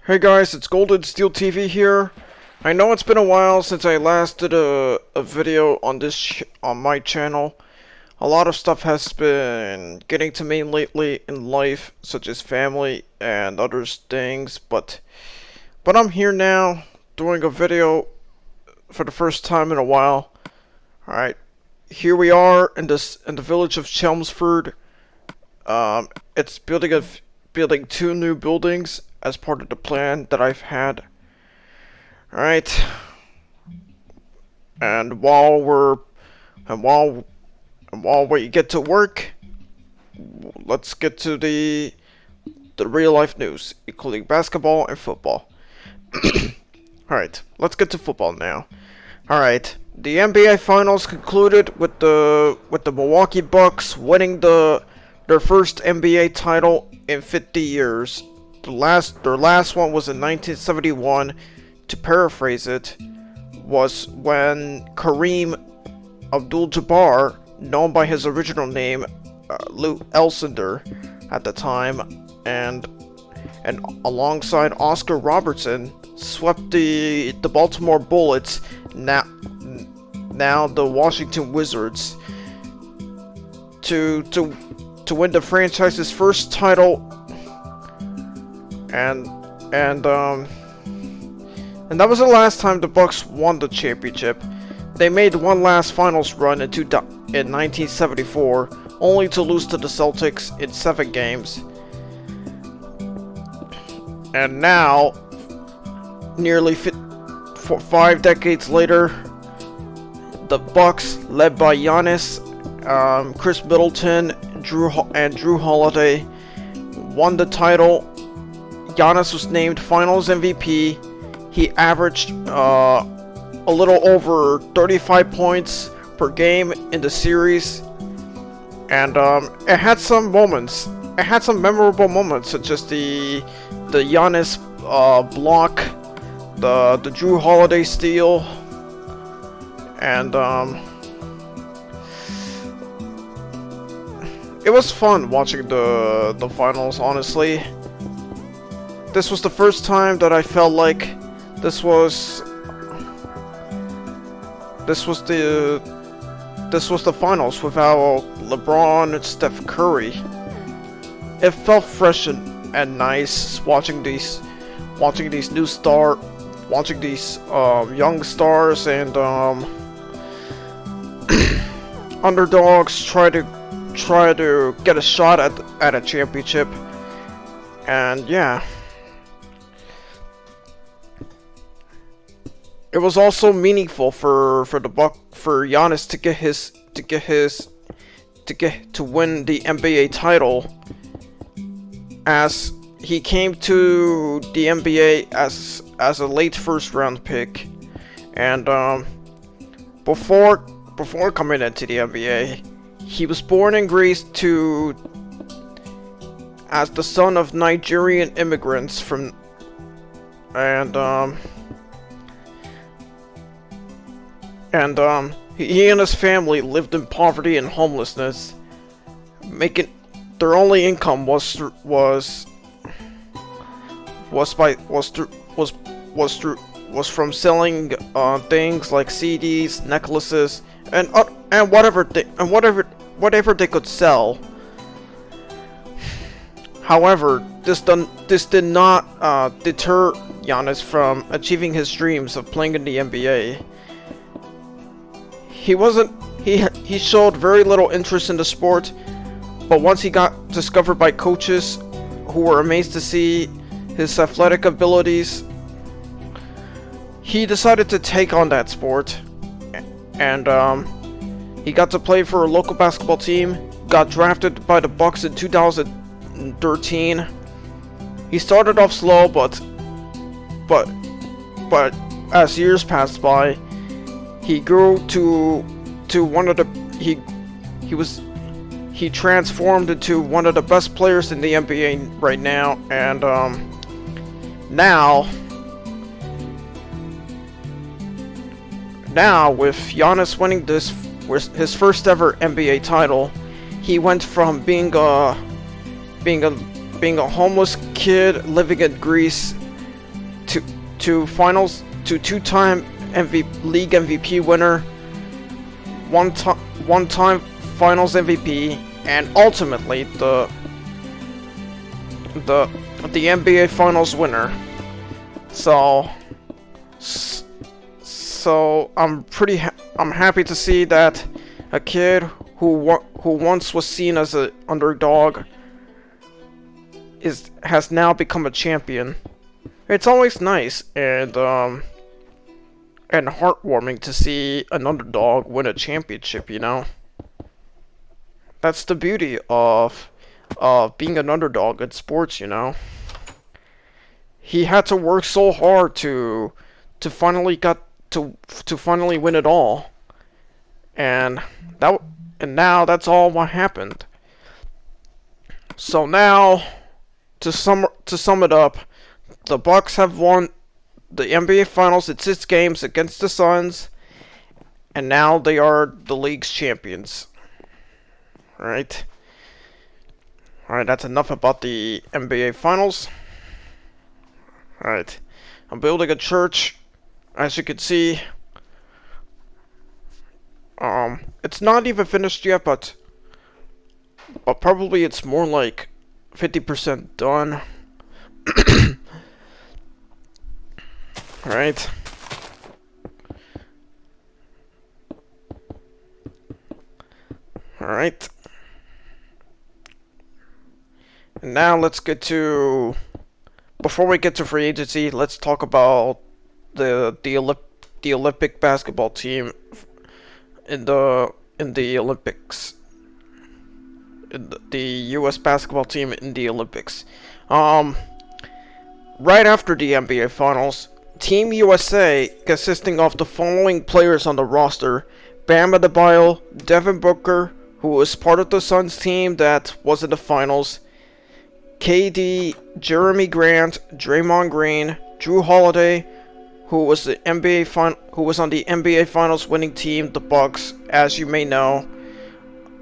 Hey guys, it's GoldenSteelTV here. I know it's been a while since I last did a video on on my channel. A lot of stuff has been getting to me lately in life, such as family and other things, but I'm here now doing a video for the first time in a while. Alright, here we are in the village of Chelmsford. It's building two new buildings as part of the plan that I've had. Alright. And while we get to work, let's get to the real life news, including basketball and football. Alright, let's get to football now. Alright, the NBA Finals concluded with the Milwaukee Bucks winning their first NBA title in 50 years. Their last one was in 1971. To paraphrase it, was when Kareem Abdul-Jabbar, known by his original name, Lou Alcindor, at the time, and alongside Oscar Robertson, swept the Baltimore Bullets, now the Washington Wizards, to win the franchise's first title, and that was the last time the Bucks won the championship. They made one last finals run in 1974, only to lose to the Celtics in 7 games. And now, nearly 5 decades later, the Bucks, led by Giannis, Chris Middleton, Drew Holiday, won the title. Giannis was named Finals MVP. He averaged a little over 35 points per game in the series, and it had some moments. It had some memorable moments, such as the Giannis block, the Drew Holiday steal, and it was fun watching the finals. Honestly, this was the first time that I felt like this was the finals without LeBron and Steph Curry. It felt fresh and nice watching these young stars and underdogs try to get a shot at a championship. And yeah, it was also meaningful for Giannis to win the NBA title, as he came to the NBA as a late first round pick, and before coming into the NBA, he was born in Greece as the son of Nigerian immigrants he and his family lived in poverty and homelessness, making their only income was from selling things like CDs, necklaces, and whatever they could sell. However, this did not deter Giannis from achieving his dreams of playing in the NBA. He showed very little interest in the sport, but once he got discovered by coaches who were amazed to see his athletic abilities, he decided to take on that sport, and he got to play for a local basketball team, got drafted by the Bucks in 2013. He started off slow, but as years passed by, he grew to one of the he transformed into one of the best players in the NBA right now, and now with Giannis winning his first ever NBA title, he went from being a homeless kid living in Greece to two-time league MVP winner, one-time Finals MVP, and ultimately the NBA Finals winner. So I'm happy to see that a kid who once was seen as an underdog has now become a champion. It's always nice and heartwarming to see an underdog win a championship, you know? That's the beauty of being an underdog in sports, you know? He had to work so hard to finally win it all. And now that's all what happened. So now to sum it up, the Bucks have won the NBA Finals in 6 games against the Suns, and now they are the league's champions. Alright, that's enough about the NBA Finals. Alright, I'm building a church, as you can see. It's not even finished yet, but probably it's more like 50% done. Alright. Alright. And now let's get to... Before we get to free agency, let's talk about the Olympic basketball team in the Olympics. The U.S. basketball team in the Olympics. Right after the NBA Finals, Team USA, consisting of the following players on the roster: Bam Adebayo, Devin Booker, who was part of the Suns team that was in the finals, KD, Jeremy Grant, Draymond Green, Drew Holiday, who was on the NBA Finals winning team, the Bucks, as you may know,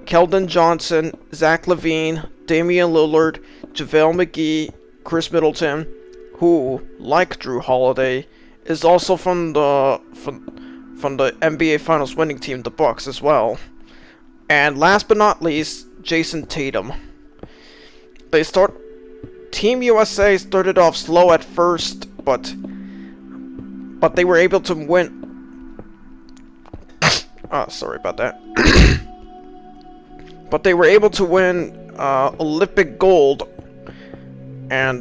Keldon Johnson, Zach LaVine, Damian Lillard, JaVale McGee, Chris Middleton, who, like Drew Holiday, is also from the NBA Finals winning team, the Bucks, as well. And last but not least, Jason Tatum. Team USA started off slow at first, but they were able to win. Sorry about that. But they were able to win Olympic gold, and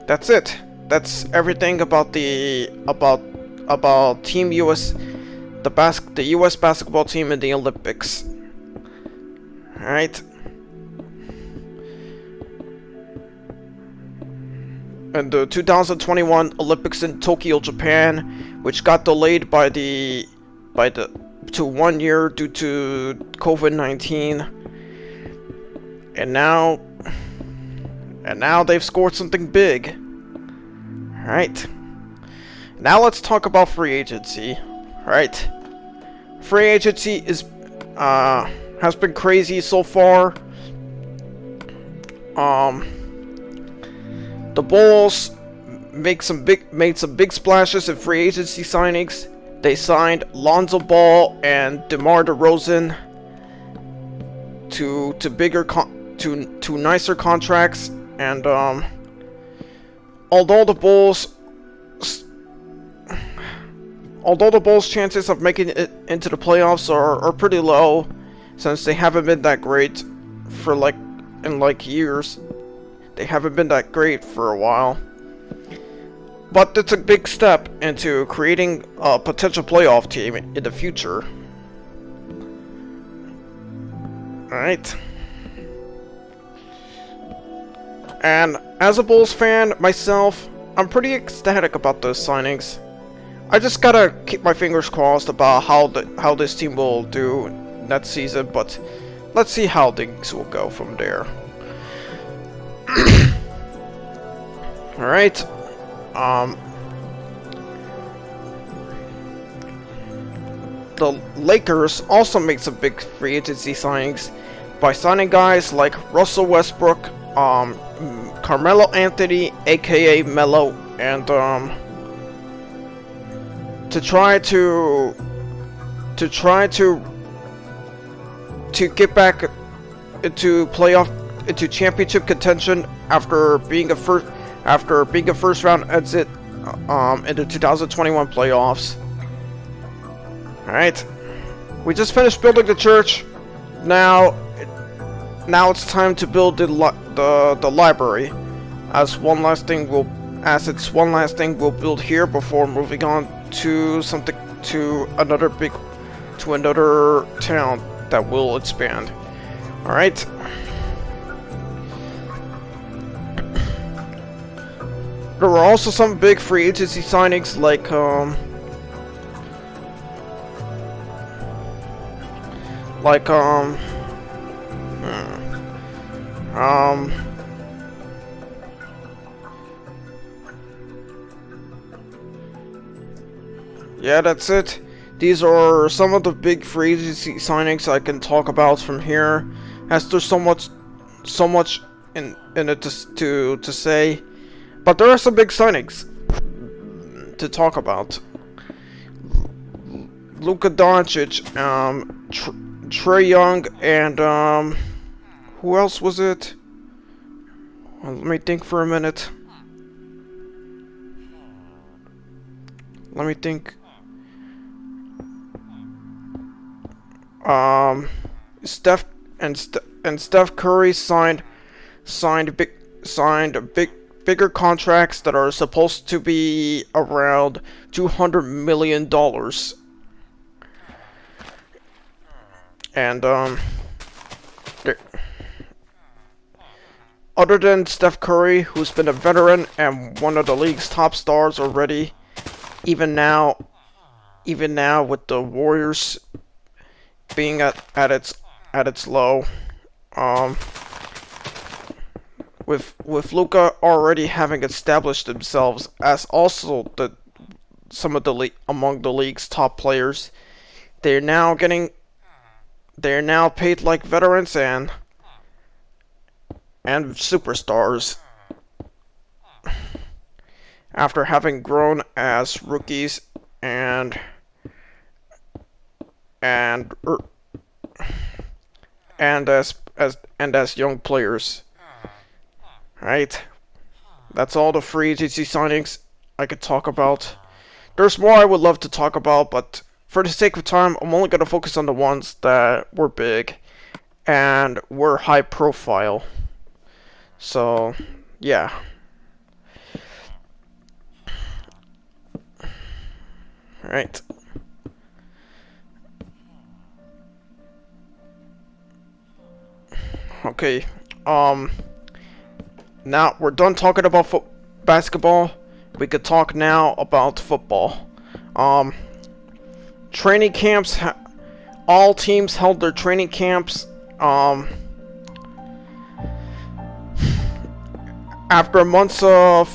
that's it. That's everything about Team US, the US basketball team in the Olympics. All right. And the 2021 Olympics in Tokyo, Japan, which got delayed to 1 year due to COVID-19, and now they've scored something big. All right. Now let's talk about free agency. All right. Free agency has been crazy so far. The Bulls made some big splashes in free agency signings. They signed Lonzo Ball and DeMar DeRozan to nicer contracts, and although the Bulls' chances of making it into the playoffs are pretty low, since they haven't been that great for years. They haven't been that great for a while. But it's a big step into creating a potential playoff team in the future. Alright. And as a Bulls fan myself, I'm pretty ecstatic about those signings. I just gotta keep my fingers crossed about how this team will do next season, but let's see how things will go from there. Alright. the Lakers also made some big free agency signings by signing guys like Russell Westbrook, Carmelo Anthony, aka Melo, and to try to get back into championship contention after being a first round exit in the 2021 playoffs. All right, we just finished building the church. Now it's time to build the library. As it's one last thing we'll build here before moving on to another town that will expand. All right. There were also some big free agency signings like yeah, that's it. These are some of the big free agency signings I can talk about from here, as there's so much in it to say. But there are some big signings to talk about. Luka Doncic, Trae Young, and who else was it? Well, let me think for a minute. Let me think. Steph Curry signed bigger contracts that are supposed to be around $200 million. And other than Steph Curry, who's been a veteran and one of the league's top stars already, even now with the Warriors being at its low, with Luka already having established themselves as also among the league's top players, they're now paid like veterans and superstars after having grown as rookies and as young players. Right? That's all the free agency signings I could talk about. There's more I would love to talk about, but for the sake of time, I'm only going to focus on the ones that were big and were high profile. So, yeah. Alright. Okay, now we're done talking about basketball. We could talk now about football. Training camps. All teams held their training camps. After months of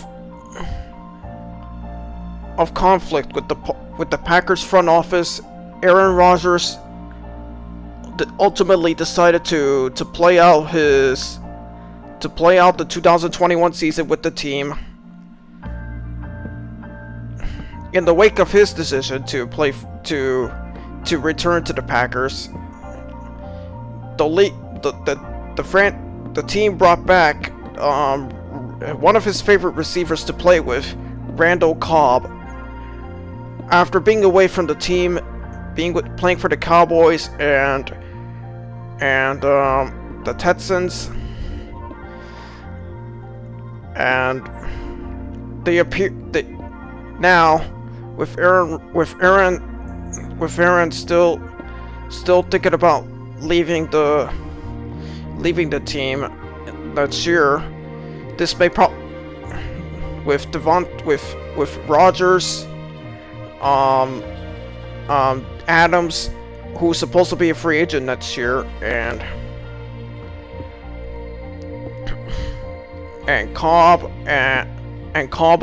conflict with the Packers front office, Aaron Rodgers ultimately decided to play out the 2021 season with the team. In the wake of his decision to return to the Packers, the team brought back one of his favorite receivers to play with, Randall Cobb. After being away from the team, playing for the Cowboys and the Texans, and now with Aaron still thinking about leaving the team next year. This may with Rodgers, Adams, who's supposed to be a free agent next year, and Cobb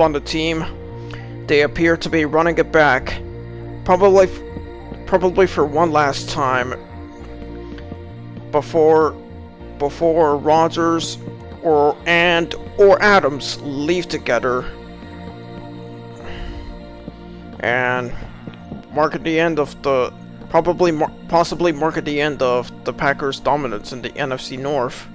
on the team, they appear to be running it back, probably probably for one last time before Rogers or Adams leave together and mark the end of the possibly mark the end of the Packers' dominance in the NFC North.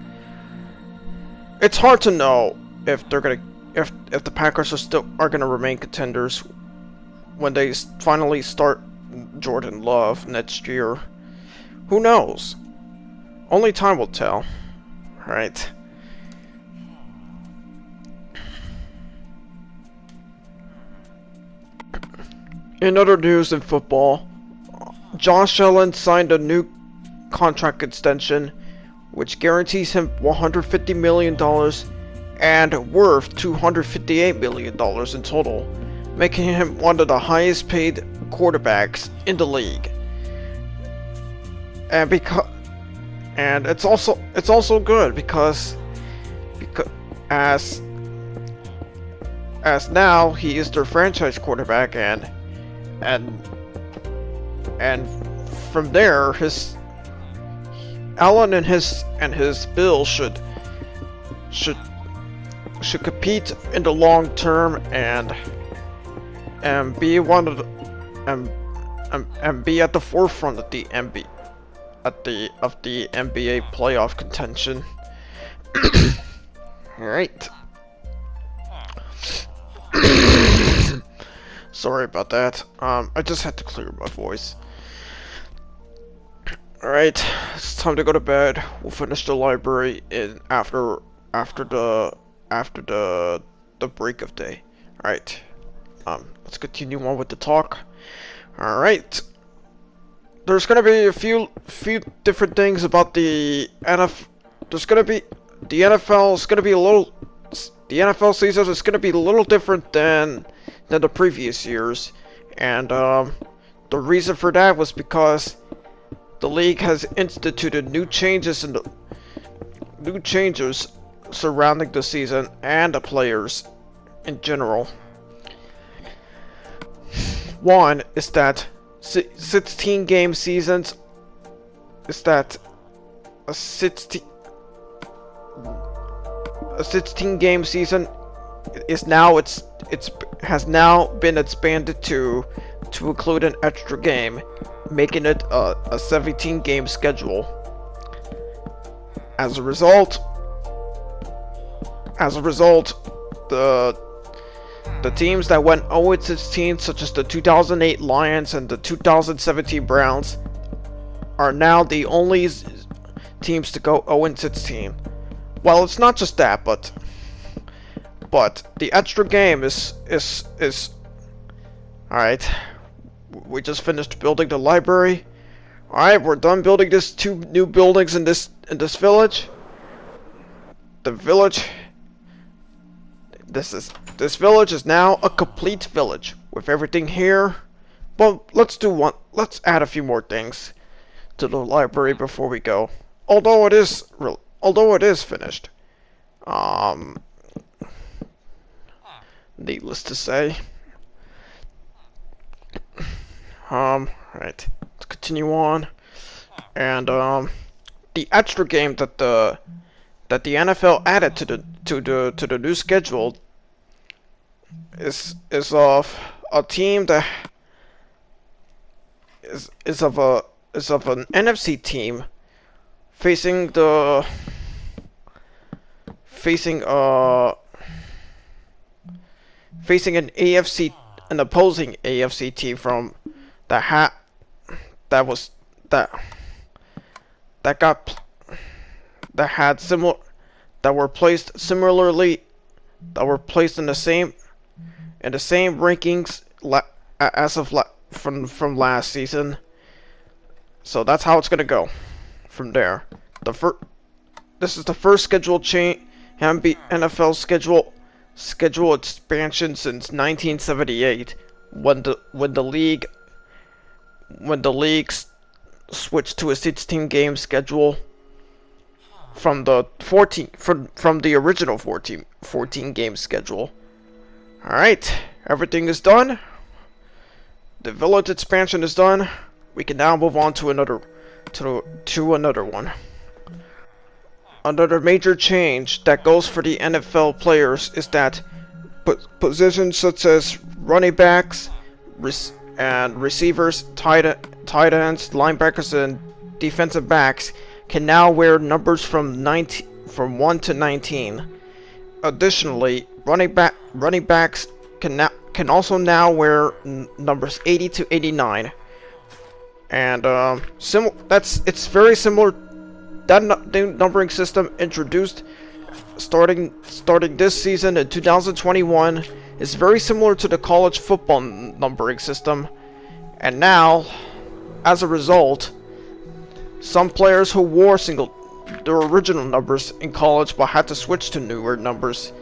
It's hard to know if they're gonna if the Packers are gonna remain contenders when they finally start Jordan Love next year. Who knows? Only time will tell. Right. In other news in football, Josh Allen signed a new contract extension which guarantees him $150 million and worth $258 million in total, making him one of the highest paid quarterbacks in the league. And it's also good because as now he is their franchise quarterback, and from there Allen and his Bills should compete in the long term and be one of the and be at the forefront of the NBA playoff contention. All right. Sorry about that. I just had to clear my voice. Alright, it's time to go to bed. We'll finish the library after the break of day. Alright. Let's continue on with the talk. Alright. There's gonna be a few different things about the NFL. The NFL season is gonna be a little different than the previous years, and the reason for that was because the league has instituted new changes surrounding the season and the players in general. One is that 16 game seasons is that a 16 game season is now has now been expanded to include an extra game, making it a 17 game schedule. As a result, the teams that went 0-16, such as the 2008 Lions and the 2017 Browns, are now the only teams to go 0-16. Well, it's not just that, but the extra game is alright. We just finished building the library. Alright, we're done building this 2 new buildings in this village. The village. This village is now a complete village with everything here. But let's add a few more things to the library before we go. Although it is finished. Needless to say. Right. Let's continue on. And the extra game that the NFL added to the new schedule is of a team that is of an NFC team facing an opposing AFC team from that were placed in the same rankings as of from last season. So that's how it's gonna go from there. This is the first schedule change, NFL schedule expansion since 1978, when the league switched to a 16 game schedule from the original 14 game schedule. All right, everything is done. The village expansion is done. we can now move on to another one. Another major change that goes for the NFL players is that positions such as running backs and receivers, tight ends, linebackers, and defensive backs can now wear numbers from 1 to 19. Additionally, running backs can also now wear numbers 80 to 89. And it's very similar. That numbering system introduced starting this season in 2021 is very similar to the college football numbering system. And now, as a result, some players who wore their original numbers in college but had to switch to newer numbers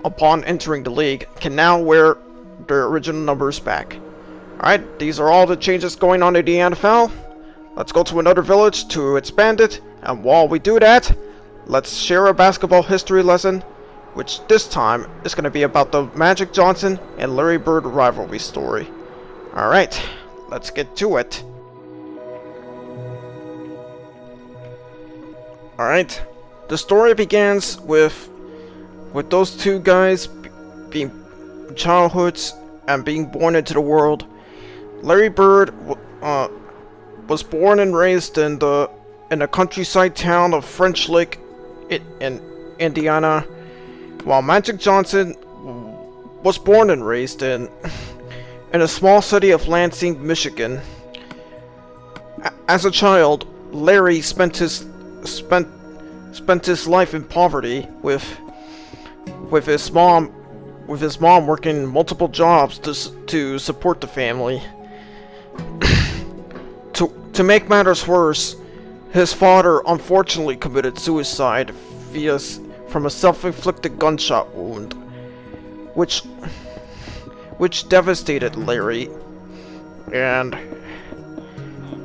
upon entering the league can now wear their original numbers back. Alright, these are all the changes going on in the NFL. Let's go to another village to expand it, and while we do that, let's share a basketball history lesson, which this time is going to be about the Magic Johnson and Larry Bird rivalry story. Alright, let's get to it. Alright, the story begins with those two guys being childhoods and being born into the world. Larry Bird was born and raised in the countryside town of French Lick in Indiana, while Magic Johnson was born and raised in a small city of Lansing, Michigan. As a child, Larry spent his life in poverty with his mom working multiple jobs to support the family. To make matters worse, his father unfortunately committed suicide from a self-inflicted gunshot wound, which devastated Larry. And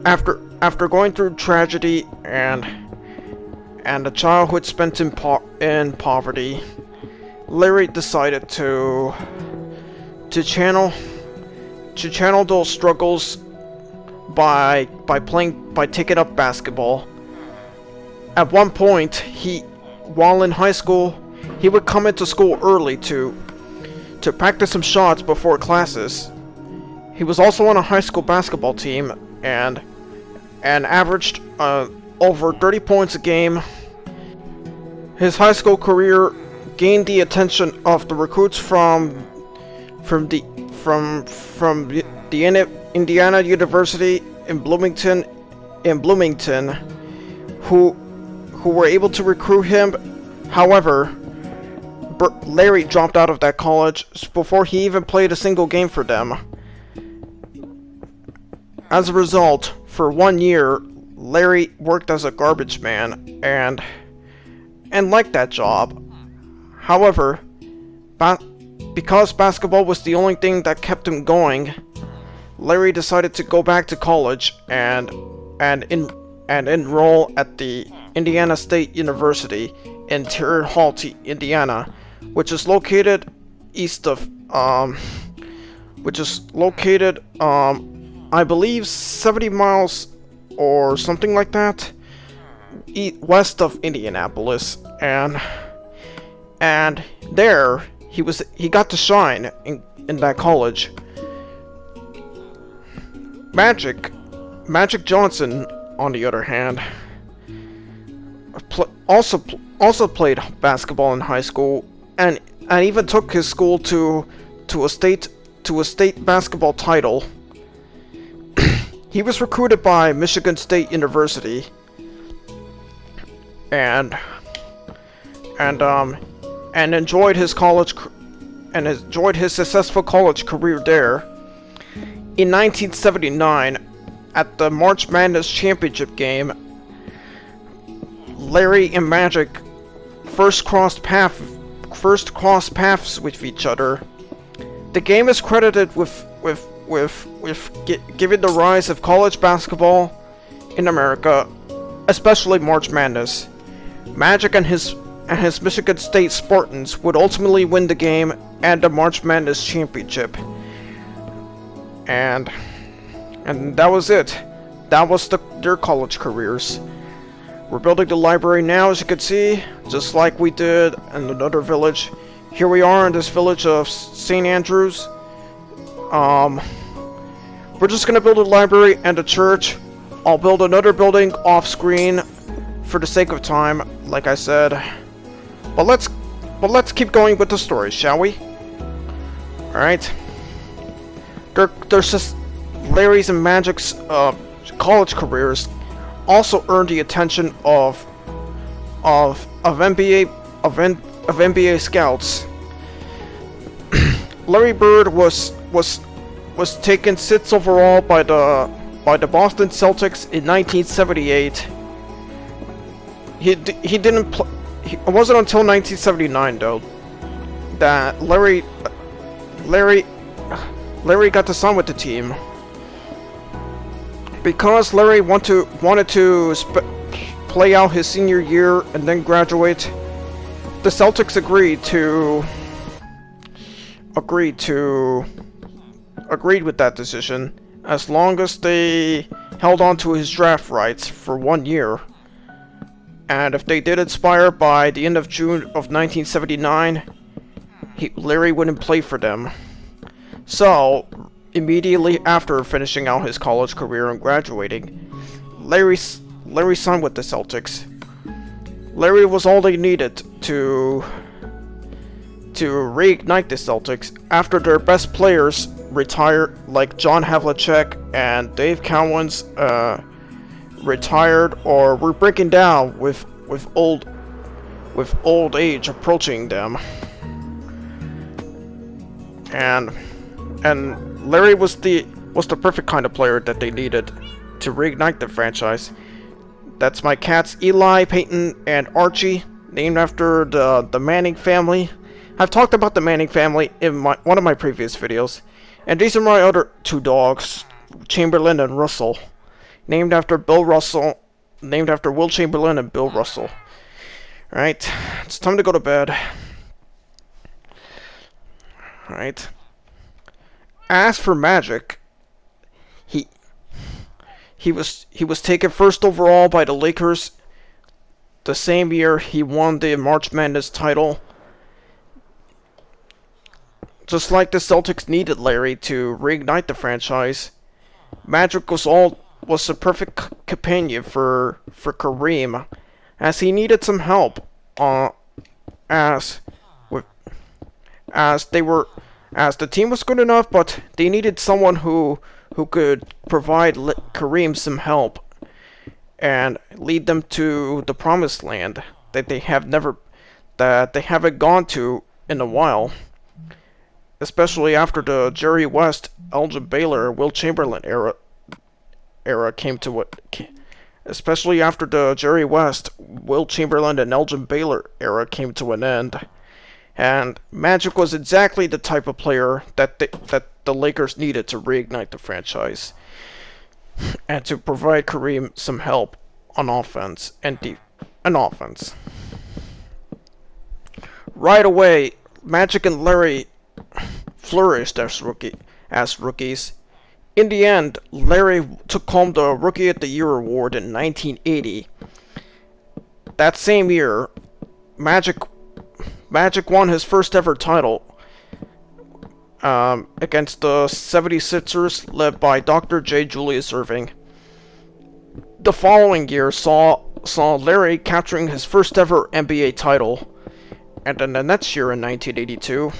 after going through tragedy and a childhood spent in poverty, Larry decided to channel those struggles by taking up basketball. At one point, while in high school, he would come into school early to practice some shots before classes. He was also on a high school basketball team and averaged over 30 points a game. His high school career gained the attention of the recruits from the Indiana University in Bloomington, who were able to recruit him. However, Larry dropped out of that college before he even played a single game for them. As a result, for 1 year, Larry worked as a garbage man and liked that job. However, because basketball was the only thing that kept him going, Larry decided to go back to college and enroll at the Indiana State University in Terre Haute, Indiana, which is located I believe 70 miles or something like that west of Indianapolis, and there he got to shine in that college. Magic Johnson, on the other hand, also played basketball in high school and even took his school to a state basketball title. He was recruited by Michigan State University and enjoyed his successful college career there. In 1979, at the March Madness championship game, Larry and Magic first crossed paths with each other. The game is credited with giving the rise of college basketball in America, especially March Madness. Magic and his Michigan State Spartans would ultimately win the game and the March Madness championship. And And that was it. That was their college careers. We're building the library now, as you can see, just like we did in another village. Here we are in this village of St. Andrews. We're just gonna build a library and a church. I'll build another building off screen for the sake of time, like I said. But let's keep going with the story, shall we? Alright. There's just Larry's and Magic's college careers also earned the attention of NBA scouts. Larry Bird was taken 6th overall by the Boston Celtics in 1978. He didn't play. It wasn't until 1979 though that Larry got to sign with the team. Because Larry wanted to play out his senior year and then graduate, the Celtics agreed with that decision, as long as they held on to his draft rights for 1 year. And if they did expire by the end of June of 1979, Larry wouldn't play for them. So, immediately after finishing out his college career and graduating, Larry signed with the Celtics. Larry was all they needed to reignite the Celtics after their best players retired, like John Havlicek and Dave Cowens, retired or were breaking down with old age approaching them. And Larry was the perfect kind of player that they needed to reignite the franchise. That's my cats Eli, Peyton, and Archie, named after the Manning family. I've talked about the Manning family in one of my previous videos. And these are my other 2 dogs, Chamberlain and Russell, named after Will Chamberlain and Bill Russell. Alright, it's time to go to bed. Alright. As for Magic, he was taken 1st overall by the Lakers the same year he won the March Madness title. Just like the Celtics needed Larry to reignite the franchise, Magic was the perfect companion for Kareem, as he needed some help. As the team was good enough, but they needed someone who could provide Kareem some help and lead them to the promised land that they haven't gone to in a while. Especially after the Jerry West, Elgin Baylor, Will Chamberlain era came to it. Especially after the Jerry West, Will Chamberlain, and Elgin Baylor era came to an end. And Magic was exactly the type of player that the Lakers needed to reignite the franchise and to provide Kareem some help on offense offense. Right away, Magic and Larry flourished as rookies. In the end, Larry took home the Rookie of the Year award in 1980. That same year, Magic won his first ever title against the 76ers, led by Dr. J. Julius Erving. The following year saw Larry capturing his first ever NBA title, and then the next year in 1982,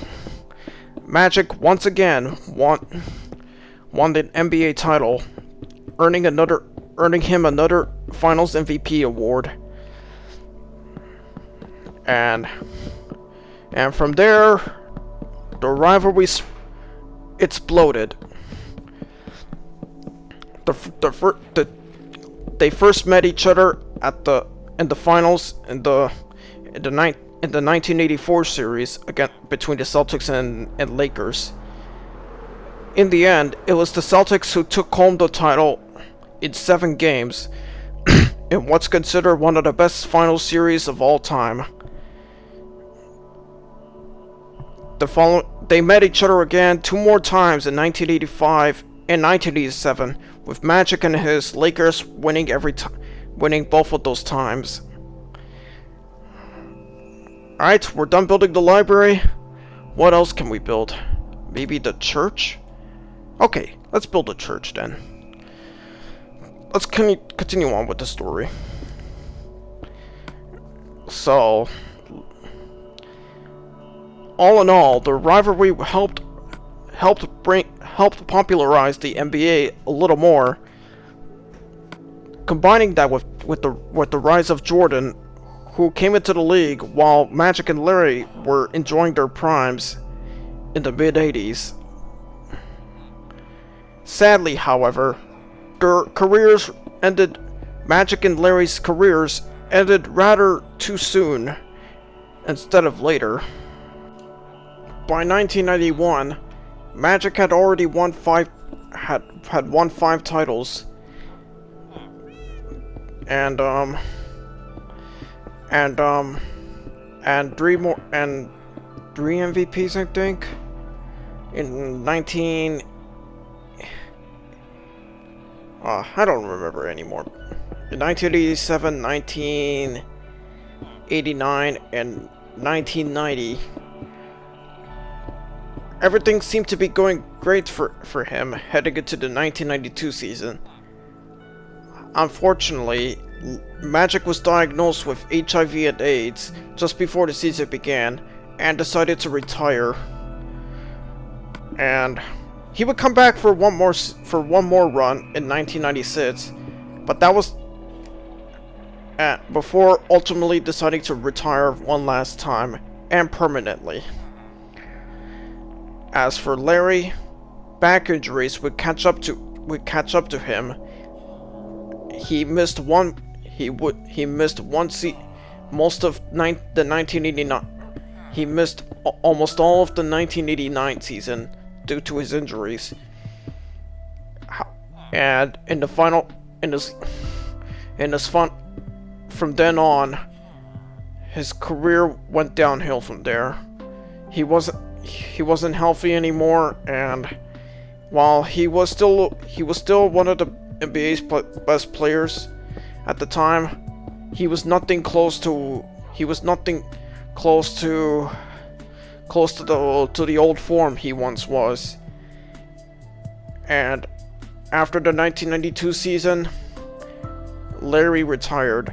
Magic once again won the NBA title, earning him another Finals MVP award. And from there, the rivalry exploded. They first met each other in the finals in the 1984 series between the Celtics and Lakers. In the end, it was the Celtics who took home the title in 7 games in what's considered one of the best final series of all time. They met each other again 2 more times in 1985 in 1987, with Magic and his Lakers winning winning both of those times. Alright, we're done building the library. What else can we build? Maybe the church? Okay, let's build a church then. Let's continue on with the story. So, all in all, the rivalry helped popularize the NBA a little more. Combining that with the rise of Jordan, who came into the league while Magic and Larry were enjoying their primes in the mid-80s. Sadly, however, their careers ended. Magic and Larry's careers ended rather too soon instead of later. By 1991, Magic had already won had won 5 titles, and 3 MVPs, I think, in 19. I don't remember anymore. In 1987, 1989, and 1990, everything seemed to be going great for him heading into the 1992 season. Unfortunately, Magic was diagnosed with HIV and AIDS just before the season began and decided to retire. And he would come back for one more run in 1996, but that was before ultimately deciding to retire one last time and permanently. As for Larry, back injuries would catch up to him. He missed most of the 1989. He missed almost all of the 1989 season due to his injuries. And from then on, his career went downhill from there. He wasn't healthy anymore, and while he was still one of the NBA's best players at the time, he was nothing close to the old form he once was. And after the 1992 season, Larry retired.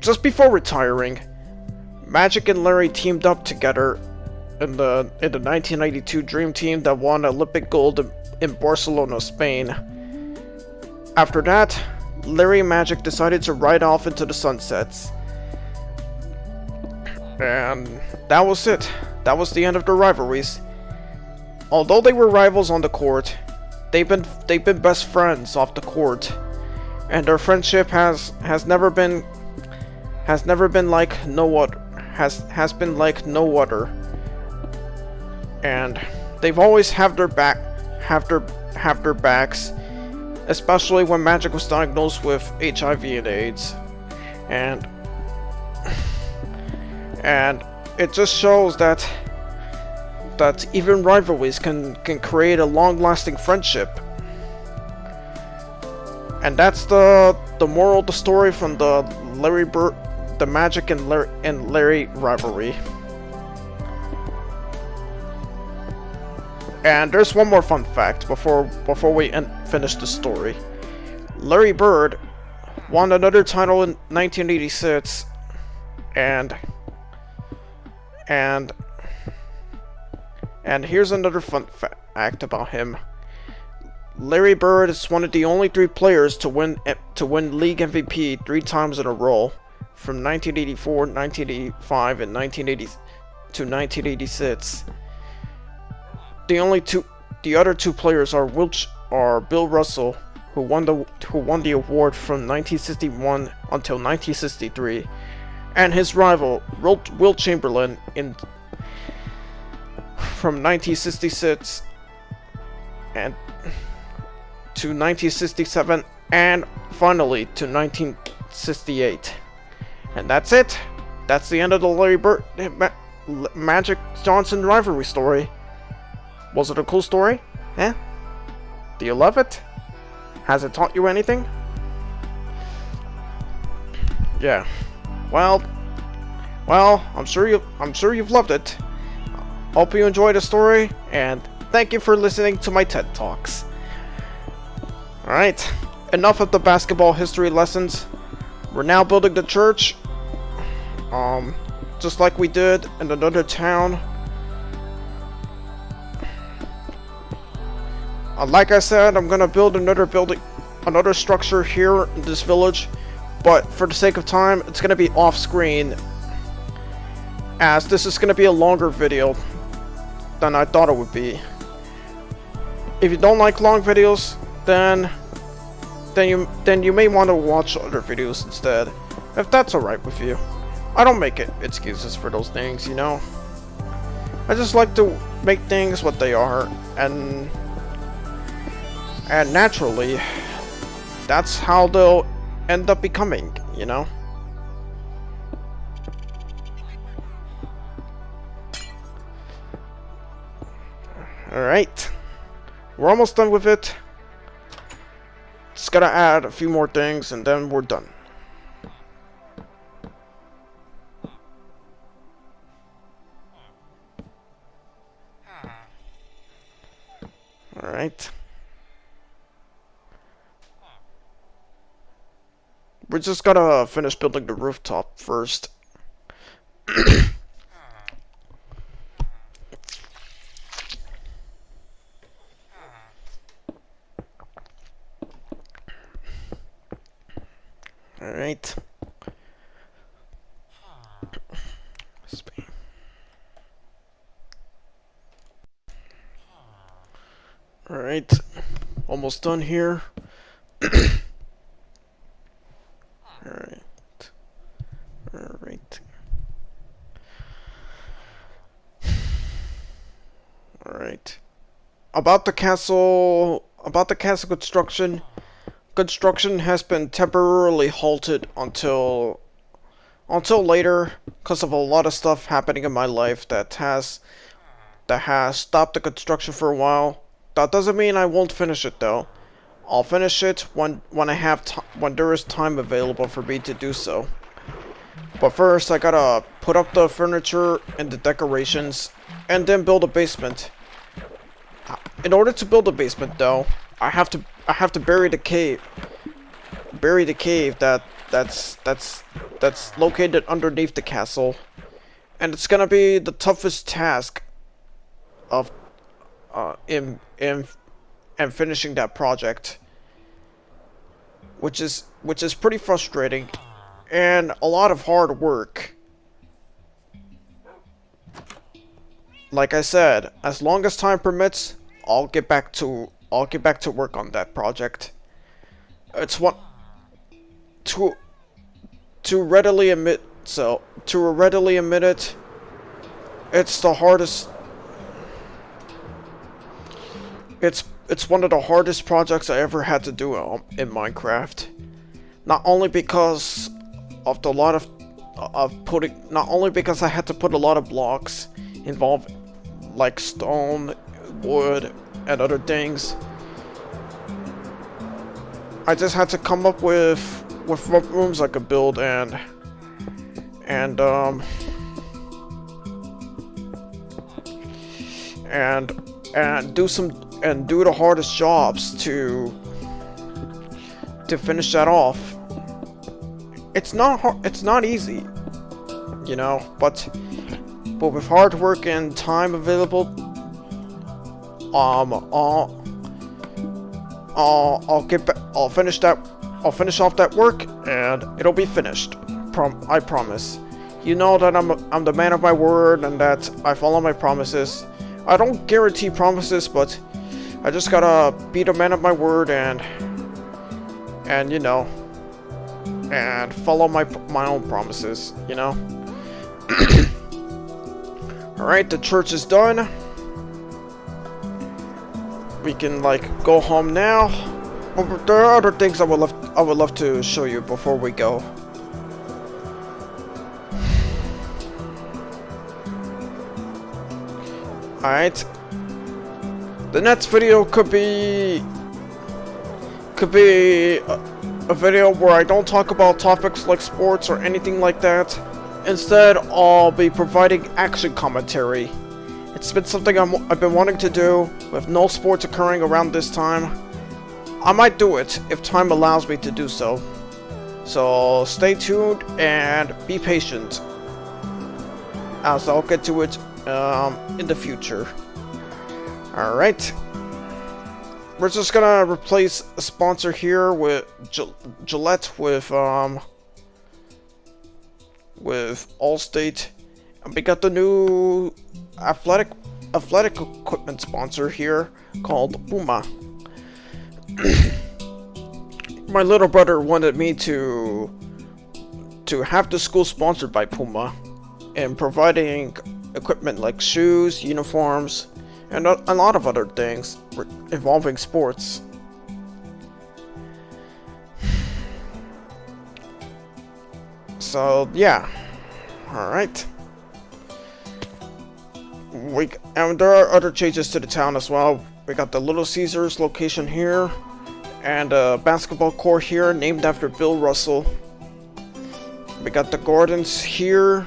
Just before retiring, Magic and Larry teamed up together in the 1992 Dream Team that won Olympic gold in Barcelona, Spain. After that, Larry and Magic decided to ride off into the sunsets. And that was it. That was the end of their rivalries. Although they were rivals on the court, they've been best friends off the court, and their friendship has been like no other. And they've always have their backs, especially when Magic was diagnosed with HIV and AIDS, and it just shows that even rivalries can create a long-lasting friendship. And that's the moral of the story from the Magic and Larry rivalry. And there's one more fun fact before we finish the story. Larry Bird won another title in 1986, and here's another fun fact about him. Larry Bird is one of the only 3 players to win league MVP 3 times in a row, from 1984, 1985, and 1980 to 1986. The other two players are Bill Russell, who won the award from 1961 until 1963, and his rival Wilt Chamberlain from 1966 and to 1967, and finally to 1968. And that's it. That's the end of the Larry Bird Magic Johnson rivalry story. Was it a cool story? Eh? Do you love it? Has it taught you anything? Yeah. Well, I'm sure you've loved it. Hope you enjoyed the story, and thank you for listening to my TED Talks. Alright, enough of the basketball history lessons. We're now building the church. Just like we did in another town. Like I said, I'm gonna build another structure here in this village, but for the sake of time, it's gonna be off screen, as this is gonna be a longer video than I thought it would be. If you don't like long videos, then you may want to watch other videos instead, if that's alright with you. I don't make excuses for those things, you know. I just like to make things what they are, and naturally, that's how they'll end up becoming, you know? Alright. We're almost done with it. Just gotta add a few more things and then we're done. Alright. We just gotta finish building the rooftop first. Alright. Alright. Almost done here. Alright. Alright. Alright. About the castle construction. Construction has been temporarily halted until later because of a lot of stuff happening in my life that has stopped the construction for a while. That doesn't mean I won't finish it though. I'll finish it when there is time available for me to do so. But first, I gotta put up the furniture and the decorations, and then build a basement. In order to build a basement, though, I have to bury the cave. Bury the cave that's located underneath the castle, and it's gonna be the toughest task of in finishing that project, which is pretty frustrating and a lot of hard work. Like I said, as long as time permits, I'll get back to work on that project. It's what to readily admit it, it's the hardest. It's one of the hardest projects I ever had to do in Minecraft. Not only because of not only because I had to put a lot of blocks involved, like stone, wood, and other things. I just had to come up with what rooms I could build and do the hardest jobs to finish that off. It's not easy, you know, but with hard work and time available, I'll finish off that work and it'll be finished. I promise. You know that I'm the man of my word and that I follow my promises. I don't guarantee promises, but I just gotta be the man of my word and you know, and follow my own promises, you know. Alright, the church is done. We can like go home now. But there are other things I would love to show you before we go. Alright. The next video could be could be a video where I don't talk about topics like sports or anything like that. Instead, I'll be providing action commentary. It's been something I've been wanting to do, with no sports occurring around this time. I might do it if time allows me to do so. So stay tuned and be patient, as I'll get to it in the future. Alright. We're just gonna replace a sponsor here with Gillette with Allstate, and we got the new athletic equipment sponsor here called Puma. My little brother wanted me to have the school sponsored by Puma, and providing equipment like shoes, uniforms, and a lot of other things involving sports. So yeah, all right. And there are other changes to the town as well. We got the Little Caesars location here, and a basketball court here named after Bill Russell. We got the gardens here,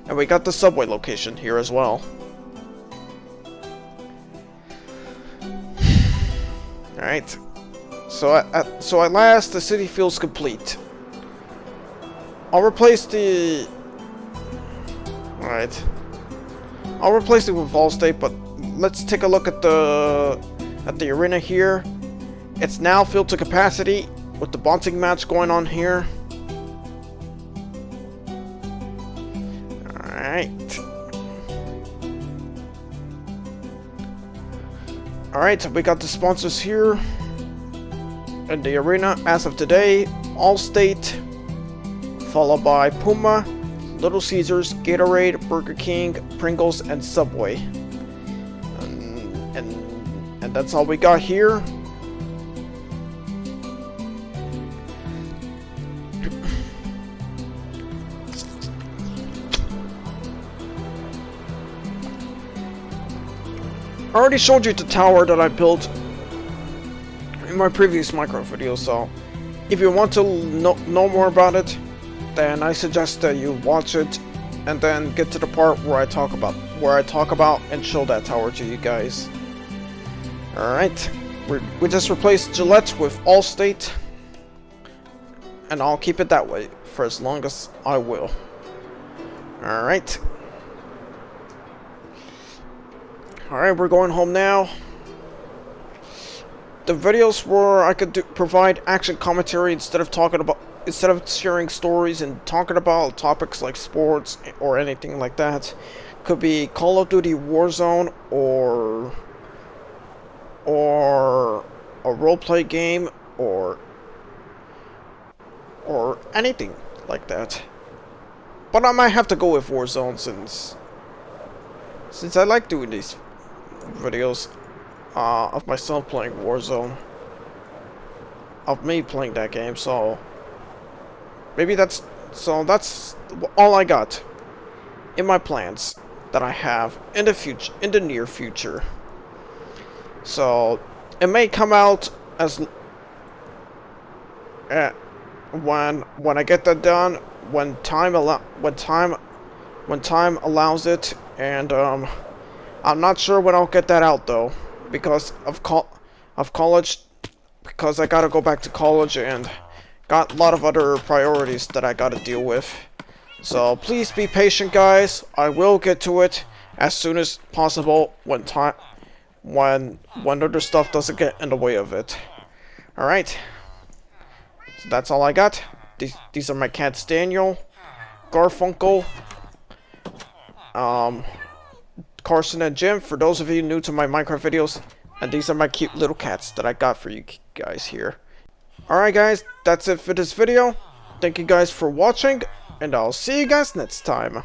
and we got the subway location here as well. Alright, so at last the city feels complete. I'll replace it with Allstate, but let's take a look at the arena here. It's now filled to capacity with the boxing match going on here. Alright, so we got the sponsors here in the arena as of today. Allstate, followed by Puma, Little Caesars, Gatorade, Burger King, Pringles, and Subway. And that's all we got here. I already showed you the tower that I built in my previous Minecraft video, so if you want to know more about it, then I suggest that you watch it and then get to the part where I talk about and show that tower to you guys. Alright, we just replaced Gillette with Allstate, and I'll keep it that way for as long as I will. Alright. Alright, we're going home now. The videos where I could provide action commentary instead of sharing stories and talking about topics like sports or anything like that, could be Call of Duty Warzone or a roleplay game or anything like that. But I might have to go with Warzone since I like doing these videos of myself playing Warzone, of me playing that game. So maybe that's all I got in my plans that I have in the near future. So it may come out as when I get that done, when time allows it, and I'm not sure when I'll get that out though, because of college, because I gotta go back to college and got a lot of other priorities that I gotta deal with. So please be patient, guys. I will get to it as soon as possible when other stuff doesn't get in the way of it. Alright, so that's all I got. These are my cats, Daniel, Garfunkel, Carson, and Jim, for those of you new to my Minecraft videos, and these are my cute little cats that I got for you guys here. Alright guys, that's it for this video. Thank you guys for watching, and I'll see you guys next time.